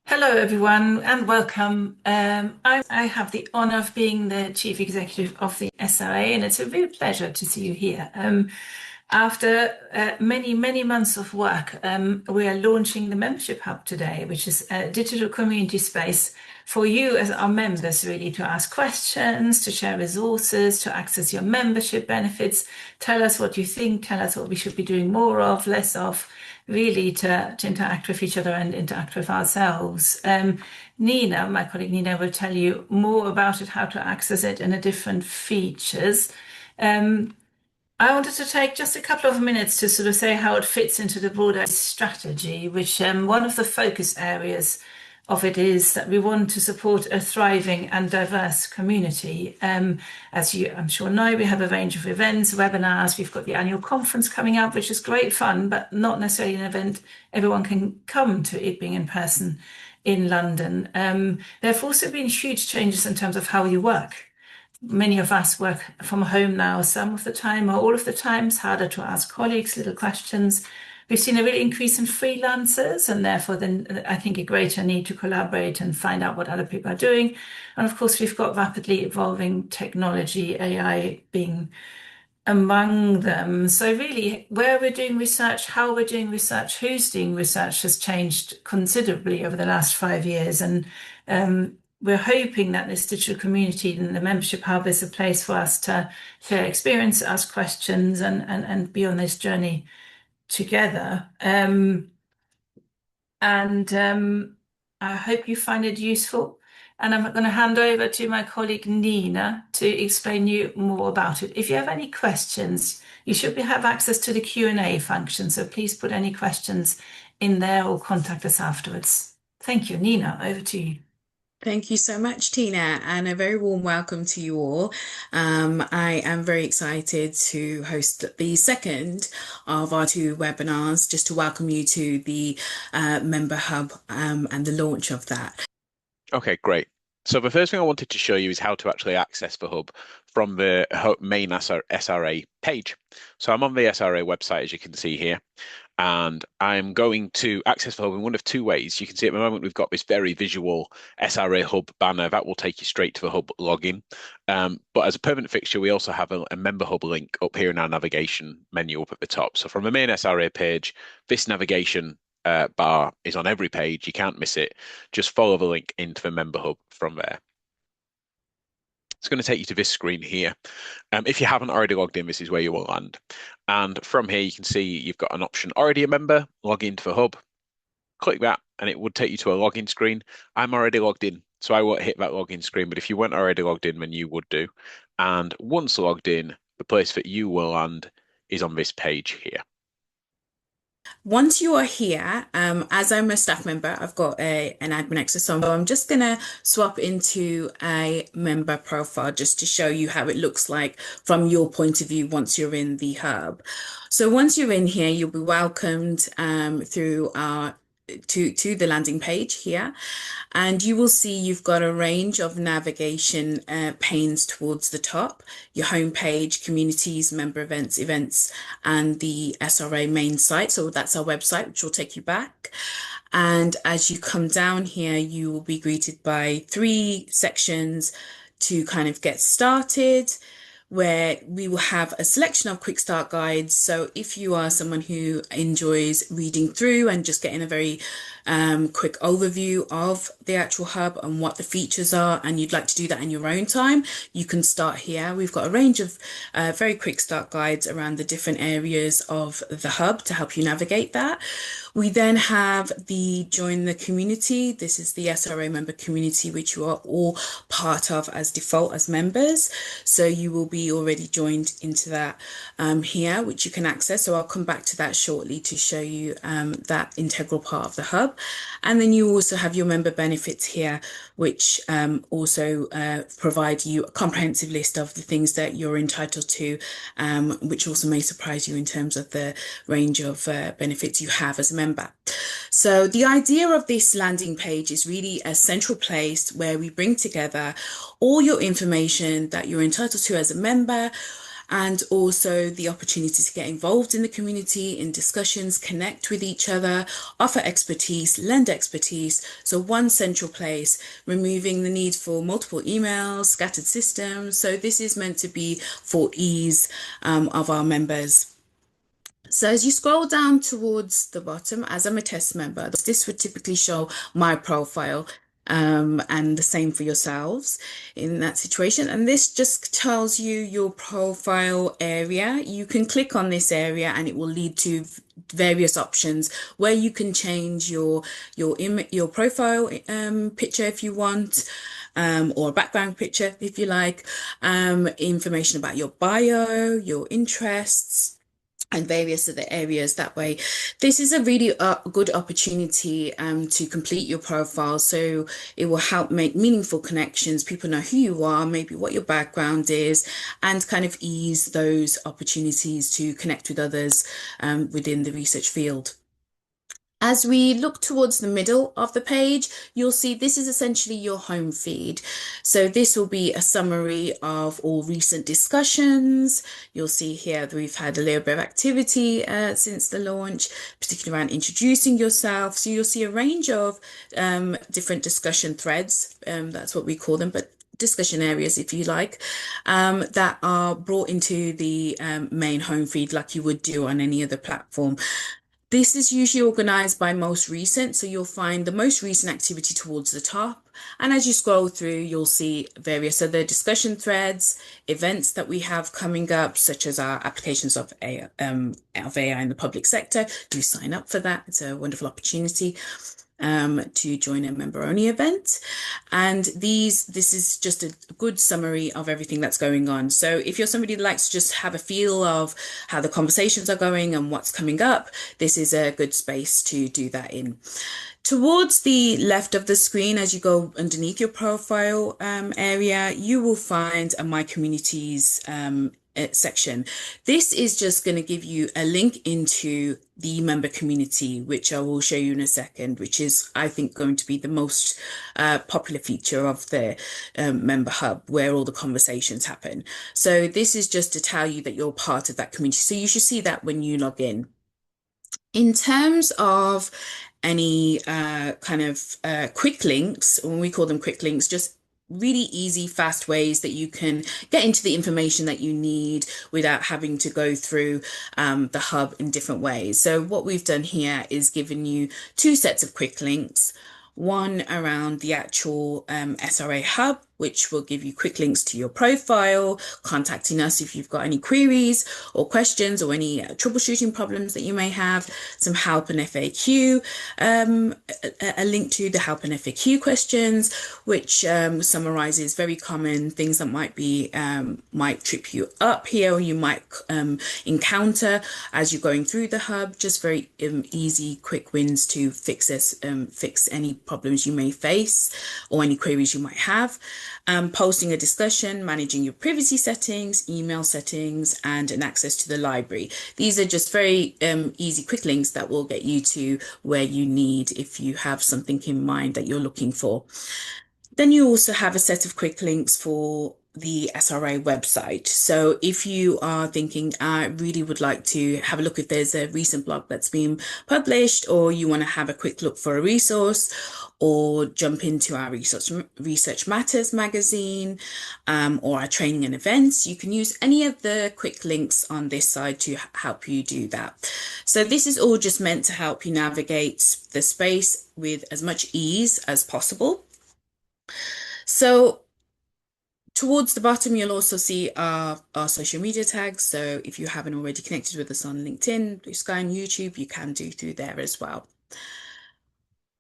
Hello, everyone, and welcome. I have the honor of being the Chief Executive of the SRA, and it's a real pleasure to see you here. After many, many months of work, we are launching the Membership Hub today, which is a digital community space for you as our members, really, to ask questions, to share resources, to access your membership benefits, tell us what you think, tell us what we should be doing more of, less of, really to interact with each other and interact with ourselves. Nina, my colleague Nina, will tell you more about it, how to access it, and the different features. Um, I wanted to take just a couple of minutes to sort of say how it fits into the broader strategy, which one of the focus areas of it is that we want to support a thriving and diverse community. As you, I'm sure, know, we have a range of events, webinars. We've got the annual conference coming up, which is great fun, but not necessarily an event everyone can come to, it being in person in London. There have also been huge changes in terms of how you work. Many of us work from home now, some of the time or all of the time. It's harder to ask colleagues little questions. We've seen a real increase in freelancers, and therefore then I think a greater need to collaborate and find out what other people are doing. And of course, we've got rapidly evolving technology, AI being among them. So really, where we're doing research, how we're doing research, who's doing research has changed considerably over the last 5 years. And we're hoping that this digital community and the Membership Hub is a place for us to share experience, ask questions, and be on this journey together. And I hope you find it useful. And I'm going to hand over to my colleague Nina to explain you more about it. If you have any questions, you should have access to the Q&A function. So please put any questions in there or contact us afterwards. Thank you, Nina. Over to you. Thank you so much, Tina, and a very warm welcome to you all. I am very excited to host the second of our two webinars, just to welcome you to the Member Hub and the launch of that. Okay, great. So the first thing I wanted to show you is how to actually access the hub from the main SRA page. So I'm on the SRA website, as you can see here, and I'm going to access the hub in one of two ways. You can see at the moment we've got this very visual SRA Hub banner that will take you straight to the hub login. But as a permanent fixture, we also have a Member Hub link up here in our navigation menu up at the top. So from the main SRA page, this navigation bar is on every page. You can't miss it. Just follow the link into the Member Hub from there. It's going to take you to this screen here. If you haven't already logged in, this is where you will land. And from here, you can see you've got an option, already a member, log into the hub. Click that, and it would take you to a login screen. I'm already logged in, so I won't hit that login screen. But if you weren't already logged in, then you would do. And once logged in, the place that you will land is on this page here. Once you are here, as I'm a staff member, I've got an admin access on, so I'm just going to swap into a member profile just to show you how it looks like from your point of view once you're in the hub. So once you're in here, you'll be welcomed through our to the landing page here, and you will see you've got a range of navigation panes towards the top: your home page, communities, member events, and the SRA main site. So that's our website, which will take you back. And as you come down here, you will be greeted by three sections to kind of get started, where we will have a selection of quick start guides. So if you are someone who enjoys reading through and just getting a very quick overview of the actual hub and what the features are, and you'd like to do that in your own time, you can start here. We've got a range of very quick start guides around the different areas of the hub to help you navigate that. We then have the join the community. This is the SRA member community, which you are all part of as default as members. So you will be already joined into that here, which you can access. So I'll come back to that shortly to show you that integral part of the hub. And then you also have your member benefits here, which also provide you a comprehensive list of the things that you're entitled to, which also may surprise you in terms of the range of benefits you have as a member. So the idea of this landing page is really a central place where we bring together all your information that you're entitled to as a member, and also the opportunity to get involved in the community, in discussions, connect with each other, offer expertise, lend expertise. So one central place, removing the need for multiple emails, scattered systems. So this is meant to be for ease of our members. So as you scroll down towards the bottom, as I'm a test member, this would typically show my profile, and the same for yourselves in that situation. And this just tells you your profile area. You can click on this area and it will lead to various options where you can change your profile picture if you want. Or a background picture if you like, information about your bio, your interests, and various other areas that way. This is a really good opportunity to complete your profile. So it will help make meaningful connections. People know who you are, maybe what your background is, and kind of ease those opportunities to connect with others within the research field. As we look towards the middle of the page, you'll see this is essentially your home feed. So this will be a summary of all recent discussions. You'll see here that we've had a little bit of activity since the launch, particularly around introducing yourself. So you'll see a range of different discussion threads, that's what we call them, but discussion areas, if you like, that are brought into the main home feed like you would do on any other platform. This is usually organized by most recent, so you'll find the most recent activity towards the top. And as you scroll through, you'll see various other discussion threads, events that we have coming up, such as our applications of AI in the public sector. Do sign up for that. It's a wonderful opportunity to join a member-only event. And this is just a good summary of everything that's going on. So if you're somebody that likes to just have a feel of how the conversations are going and what's coming up, this is a good space to do that in. Towards the left of the screen, as you go underneath your profile area, you will find a My Communities section. This is just going to give you a link into the member community, which I will show you in a second, which is, I think, going to be the most popular feature of the Member Hub, where all the conversations happen. So this is just to tell you that you're part of that community. So you should see that when you log in. In terms of any kind of quick links, when we call them quick links, just really easy, fast ways that you can get into the information that you need without having to go through the hub in different ways. So what we've done here is given you two sets of quick links, one around the actual SRA Hub, which will give you quick links to your profile, contacting us if you've got any queries or questions or any troubleshooting problems that you may have, some help and FAQ, a link to the help and FAQ questions, which summarizes very common things that might trip you up here, or you might encounter as you're going through the hub. Just very easy, quick wins to fix any problems you may face or any queries you might have. Posting a discussion, managing your privacy settings, email settings, and an access to the library. These are just very easy, quick links that will get you to where you need if you have something in mind that you're looking for. Then you also have a set of quick links for the SRA website. So if you are thinking, I really would like to have a look if there's a recent blog that's been published, or you want to have a quick look for a resource, or jump into our Research Matters magazine, or our training and events, you can use any of the quick links on this side to help you do that. So this is all just meant to help you navigate the space with as much ease as possible. So towards the bottom, you'll also see our social media tags. So if you haven't already connected with us on LinkedIn, Blue Sky, and YouTube, you can do through there as well.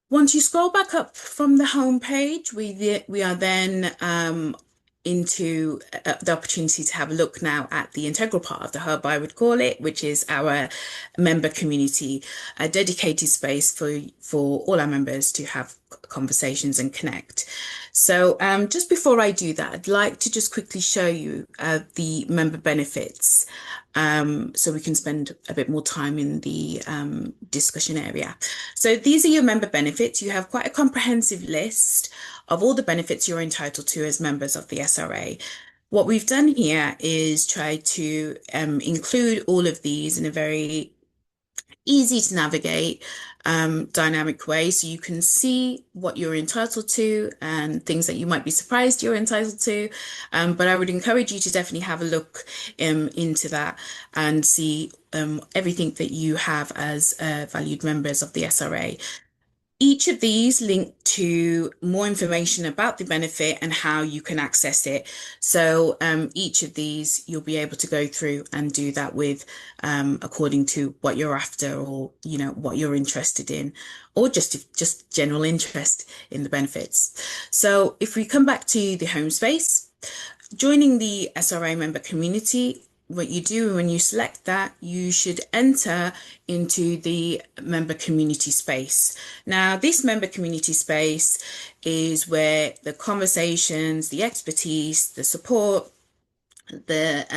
Once you scroll back up from the home page, we are then into the opportunity to have a look now at the integral part of the hub, I would call it, which is our member community, a dedicated space for all our members to have conversations and connect. So just before I do that, I'd like to just quickly show you the member benefits, so we can spend a bit more time in the discussion area. So these are your member benefits. You have quite a comprehensive list of all the benefits you're entitled to as members of the SRA. what we've done here is try to include all of these in a very easy to navigate dynamic way, so you can see what you're entitled to and things that you might be surprised you're entitled to. But I would encourage you to definitely have a look into that and see everything that you have as valued members of the SRA. Each of these link to more information about the benefit and how you can access it. So each of these you'll be able to go through and do that with according to what you're after, or what you're interested in, or just general interest in the benefits. So if we come back to the home space, joining the SRA member community, what you do when you select that, you should enter into the member community space. Now, this member community space is where the conversations, the expertise, the support, the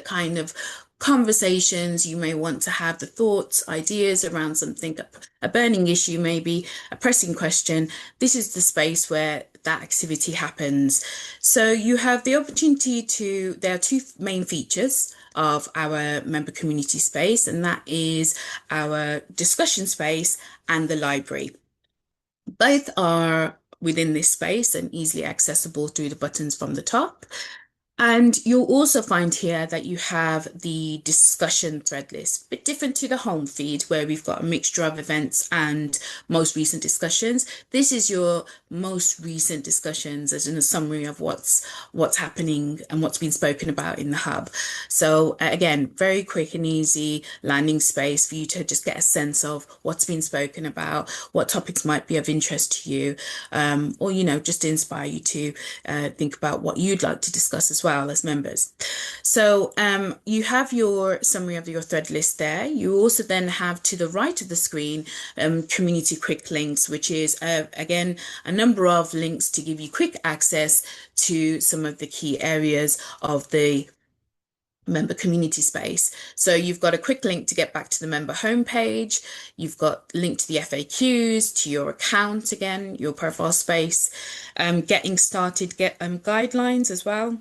kind of conversations you may want to have, the thoughts, ideas around something, a burning issue, maybe a pressing question. This is the space where that activity happens. So you have the opportunity there are two main features of our member community space, and that is our discussion space and the library. Both are within this space and easily accessible through the buttons from the top. And you'll also find here that you have the discussion thread list, a bit different to the home feed where we've got a mixture of events and most recent discussions. This is your most recent discussions, as in a summary of what's happening and what's been spoken about in the hub. So again, very quick and easy landing space for you to just get a sense of what's been spoken about, what topics might be of interest to you, or just to inspire you to think about what you'd like to discuss as well as members. So you have your summary of your thread list there. You also then have to the right of the screen community quick links, which is again a number of links to give you quick access to some of the key areas of the member community space. So you've got a quick link to get back to the member homepage. You've got link to the FAQs, to your account, again, your profile space, getting started, guidelines as well,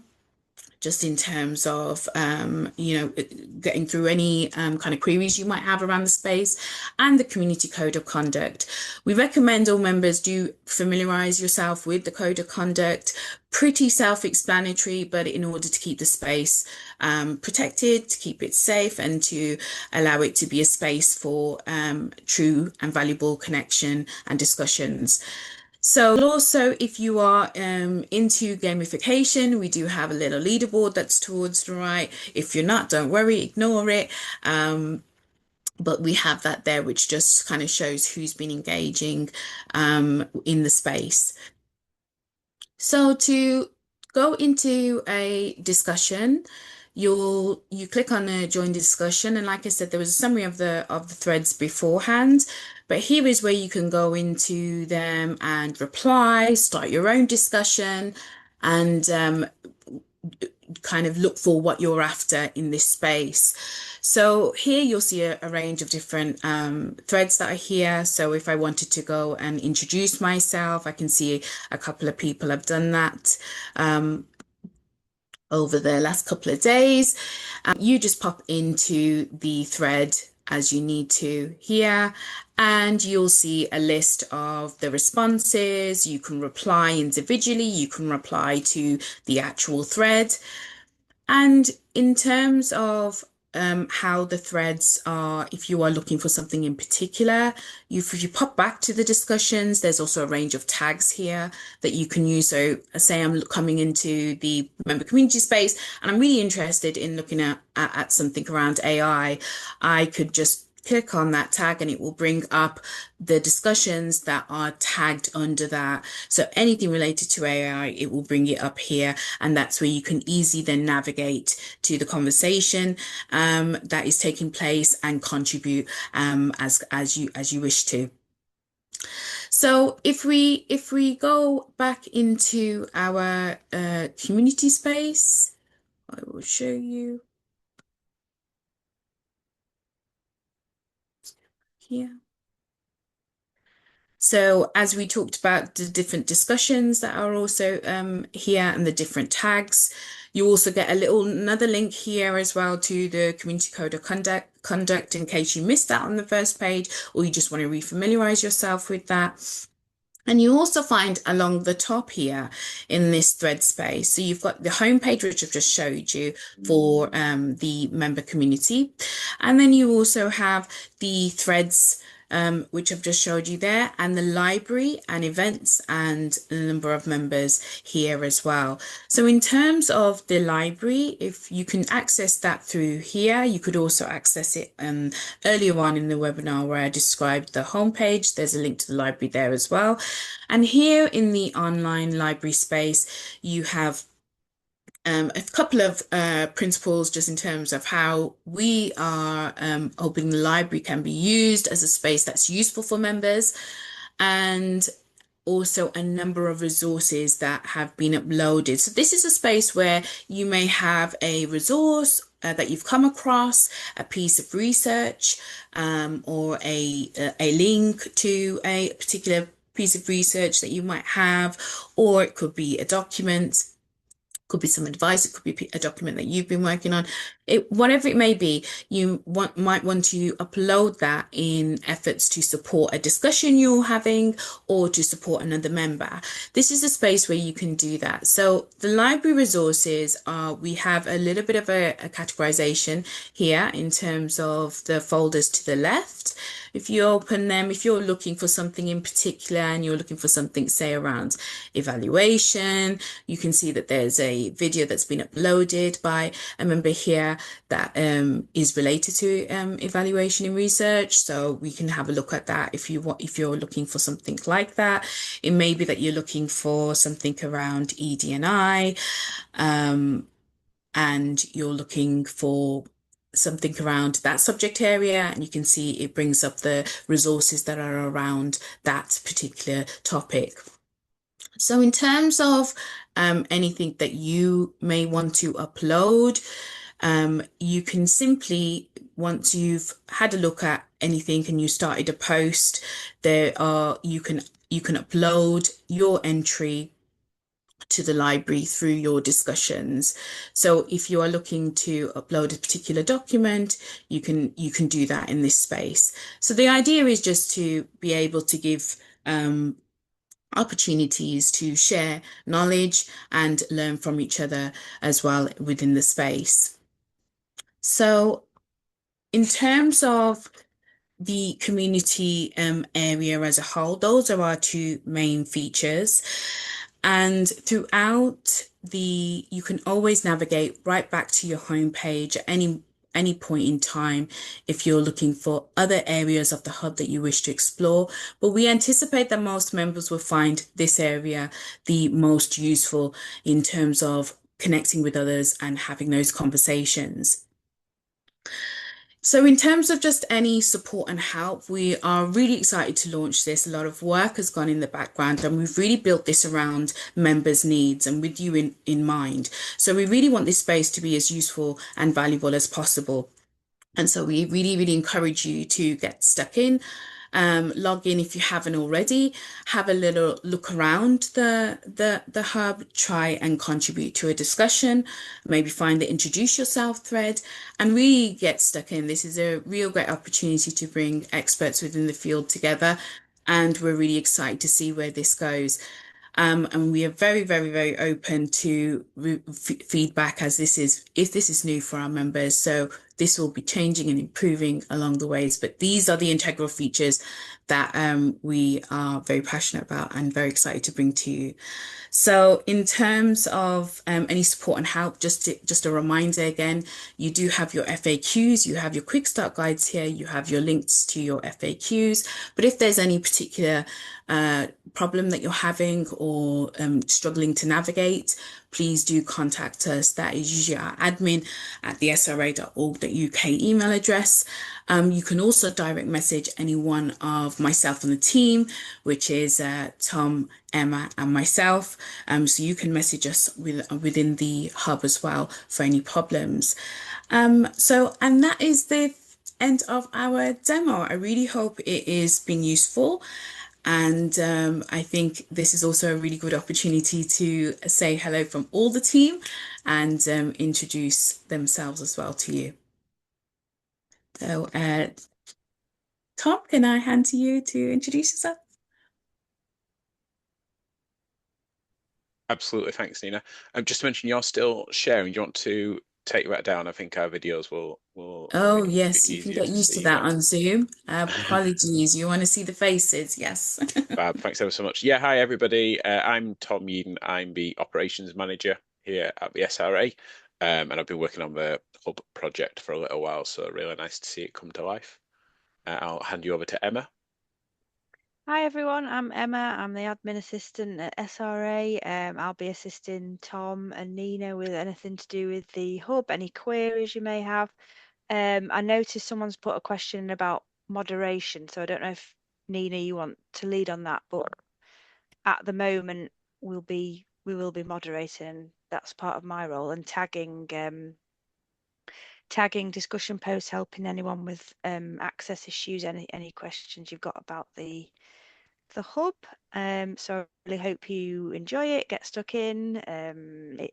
just in terms of, getting through any kind of queries you might have around the space, and the community code of conduct. We recommend all members do familiarize yourself with the code of conduct. Pretty self-explanatory, but in order to keep the space protected, to keep it safe, and to allow it to be a space for true and valuable connection and discussions. So also, if you are into gamification, we do have a little leaderboard that's towards the right. If you're not, don't worry, ignore it. But we have that there, which just kind of shows who's been engaging in the space. So to go into a discussion, you click on join discussion, and like I said, there was a summary of the threads beforehand, but here is where you can go into them and reply, start your own discussion, and kind of look for what you're after in this space. So here you'll see a range of different threads that are here. So if I wanted to go and introduce myself, I can see a couple of people have done that over the last couple of days. You just pop into the thread as you need to here, and you'll see a list of the responses. You can reply individually, you can reply to the actual thread. And in terms of how the threads are, if you are looking for something in particular, if you pop back to the discussions, there's also a range of tags here that you can use. So say I'm coming into the member community space and I'm really interested in looking at something around AI, I could just click on that tag and it will bring up the discussions that are tagged under that. So anything related to AI, it will bring it up here, and that's where you can easily then navigate to the conversation that is taking place and contribute as you wish to. So if we go back into our community space, I will show you here. So as we talked about the different discussions that are also here and the different tags, you also get another link here as well to the Community Code of Conduct in case you missed that on the first page or you just want to refamiliarize yourself with that. And you also find along the top here in this thread space, so you've got the homepage, which I've just showed you for the member community. And then you also have the threads, which I've just showed you there, and the library and events and the number of members here as well. So in terms of the library, if you can access that through here, you could also access it earlier on in the webinar where I described the homepage. There's a link to the library there as well. And here in the online library space, you have a couple of principles just in terms of how we are hoping the library can be used as a space that's useful for members, and also a number of resources that have been uploaded. So this is a space where you may have a resource that you've come across, a piece of research, or a link to a particular piece of research that you might have, or it could be a document. Could be some advice, it could be a document that you've been working on. Whatever it may be, you might want to upload that in efforts to support a discussion you're having or to support another member. This is a space where you can do that. So the library resources we have a little bit of a categorization here in terms of the folders to the left. If you open them, if you're looking for something in particular and you're looking for something, say, around evaluation, you can see that there's a video that's been uploaded by a member here that is related to evaluation in research. So we can have a look at that if you're looking for something like that. It may be that you're looking for something around ED&I, and you're looking for something around that subject area, and you can see it brings up the resources that are around that particular topic. So in terms of anything that you may want to upload, you can simply, once you've had a look at anything and you started a post, you can upload your entry to the library through your discussions. So if you are looking to upload a particular document, you can do that in this space. So the idea is just to be able to give opportunities to share knowledge and learn from each other as well within the space. So in terms of the community area as a whole, those are our two main features. And throughout you can always navigate right back to your homepage at any point in time if you're looking for other areas of the hub that you wish to explore. But we anticipate that most members will find this area the most useful in terms of connecting with others and having those conversations. So in terms of just any support and help, we are really excited to launch this. A lot of work has gone in the background and we've really built this around members' needs and with you in mind. So we really want this space to be as useful and valuable as possible. And so we really, really encourage you to get stuck in. Log in if you haven't already, have a little look around the hub, try and contribute to a discussion, maybe find the introduce yourself thread and really get stuck in. This is a real great opportunity to bring experts within the field together, and we're really excited to see where this goes. And we are very, very, very open to feedback if this is new for our members. So this will be changing and improving along the ways, but these are the integral features that we are very passionate about and very excited to bring to you. So in terms of any support and help, just a reminder again, you do have your FAQs, you have your quick start guides here, you have your links to your FAQs, but if there's any particular problem that you're having or struggling to navigate, please do contact us. That is usually our admin at the sra.org.uk email address. You can also direct message any one of myself and the team, which is Tom, Emma and myself. So you can message us within the hub as well for any problems. And that is the end of our demo. I really hope it is being useful. And I think this is also a really good opportunity to say hello from all the team and introduce themselves as well to you. So, Tom, can I hand to you to introduce yourself? Absolutely. Thanks, Nina. Just to mention, you're still sharing. Do you want to take that down? I think our videos will Oh, make it a bit yes, you can easier get to used to see that then. on Zoom. Apologies, you want to see the faces? Yes. Fab, thanks ever so much. Yeah, hi everybody. I'm Tom Eden. I'm the operations manager here at the SRA, and I've been working on the hub project for a little while. So really nice to see it come to life. I'll hand you over to Emma. Hi everyone, I'm Emma. I'm the admin assistant at SRA. I'll be assisting Tom and Nina with anything to do with the hub, any queries you may have. I noticed someone's put a question about moderation, so I don't know if Nina you want to lead on that, but at the moment we will be moderating. That's part of my role, and tagging discussion posts, helping anyone with access issues, any questions you've got about the hub. So I really hope you enjoy it, get stuck in.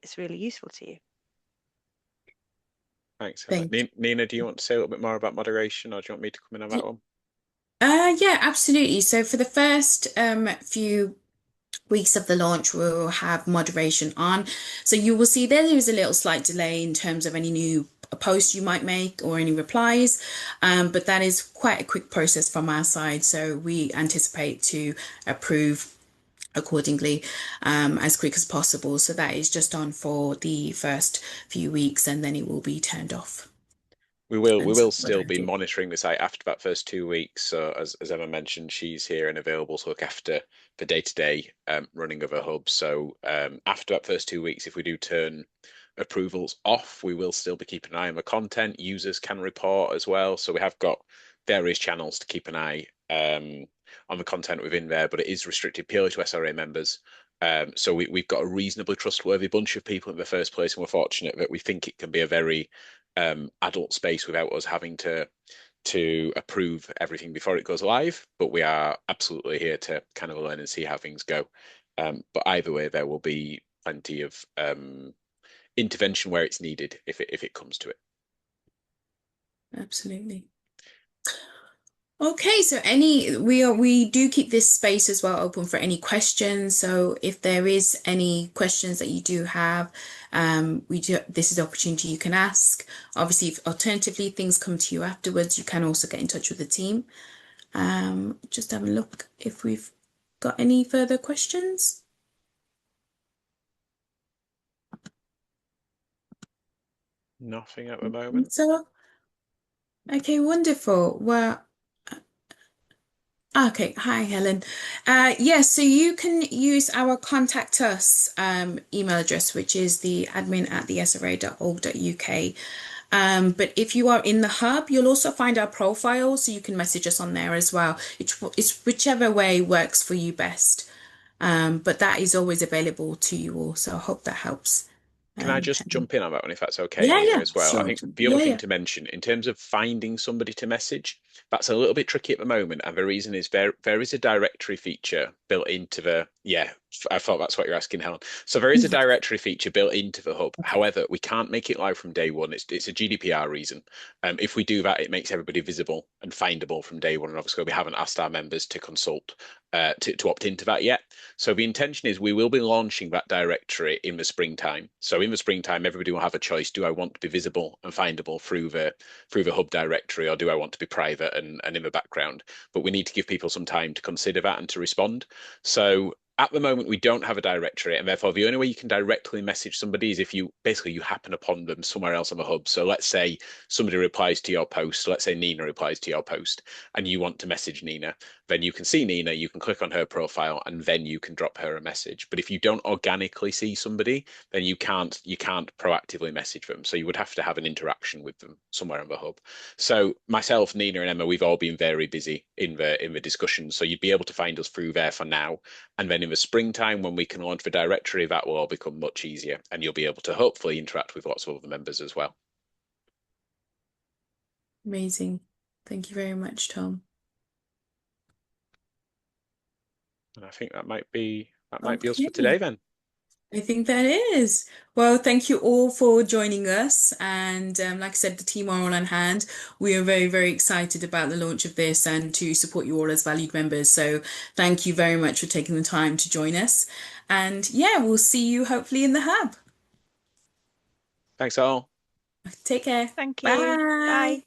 It's really useful to you. Thanks, Emma. Thank Nina, do you want to say a little bit more about moderation, or do you want me to come in on that you. one? Yeah, absolutely. So for the first few weeks of the launch, we'll have moderation on. So you will see there is a little slight delay in terms of any new posts you might make or any replies, but that is quite a quick process from our side. So we anticipate to approve accordingly as quick as possible. So that is just on for the first few weeks, and then it will be turned off. We will Until still further be ado. monitoring the site after that first 2 weeks. So as Emma mentioned, she's here and available to look after the day-to-day running of a hub. So after that first 2 weeks, if we do turn approvals off, we will still be keeping an eye on the content. Users can report as well. So we have got various channels to keep an eye on the content within there, but it is restricted purely to SRA members. So we've got a reasonably trustworthy bunch of people in the first place, and we're fortunate that we think it can be a very adult space without us having to approve everything before it goes live. But we are absolutely here to kind of learn and see how things go. But either way, there will be plenty of intervention where it's needed if it comes to it. Absolutely. Okay, so we do keep this space as well open for any questions. So if there is any questions that you do have, this is the opportunity you can ask. Obviously, if alternatively things come to you afterwards, you can also get in touch with the team. Just have a look if we've got any further questions. Nothing at the moment. So, okay, wonderful. Well, okay, hi Helen. Yes, so you can use our contact us email address, which is the admin@thesra.org.uk. But if you are in the hub, you'll also find our profile, so you can message us on there as well. It's whichever way works for you best. But that is always available to you all, so I hope that helps. Can I just Helen. jump in on that one if that's okay, Yeah, Nina, yeah, as well? I sure. think the other Yeah, thing yeah. to mention in terms of finding somebody to message, that's a little bit tricky at the moment. And the reason is there is a directory feature built into the, yeah, I thought that's what you're asking, Helen. So there is a directory feature built into the hub. Okay. However, we can't make it live from day one. It's a GDPR reason. If we do that, it makes everybody visible and findable from day one. And obviously, we haven't asked our members to consult to opt into that yet. So the intention is we will be launching that directory in the springtime. So in the springtime, everybody will have a choice. Do I want to be visible and findable through the hub directory, or do I want to be private and in the background? But we need to give people some time to consider that and to respond. So at the moment, we don't have a directory, and therefore the only way you can directly message somebody is if you happen upon them somewhere else on the hub. So let's say somebody replies to your post. Let's say Nina replies to your post, and you want to message Nina. Then you can see Nina, you can click on her profile, and then you can drop her a message. But if you don't organically see somebody, then you can't proactively message them. So you would have to have an interaction with them somewhere on the hub. So myself, Nina, and Emma, we've all been very busy in the discussion. So you'd be able to find us through there for now. And then in the springtime, when we can launch the directory, that will all become much easier, and you'll be able to hopefully interact with lots of other members as well. Amazing. Thank you very much, Tom. And I think that might be us for today then. I think that is. Well, thank you all for joining us. And like I said, the team are all on hand. We are very, very excited about the launch of this and to support you all as valued members. So thank you very much for taking the time to join us. And yeah, we'll see you hopefully in the hub. Thanks all. Take care. Thank you. Bye. Bye.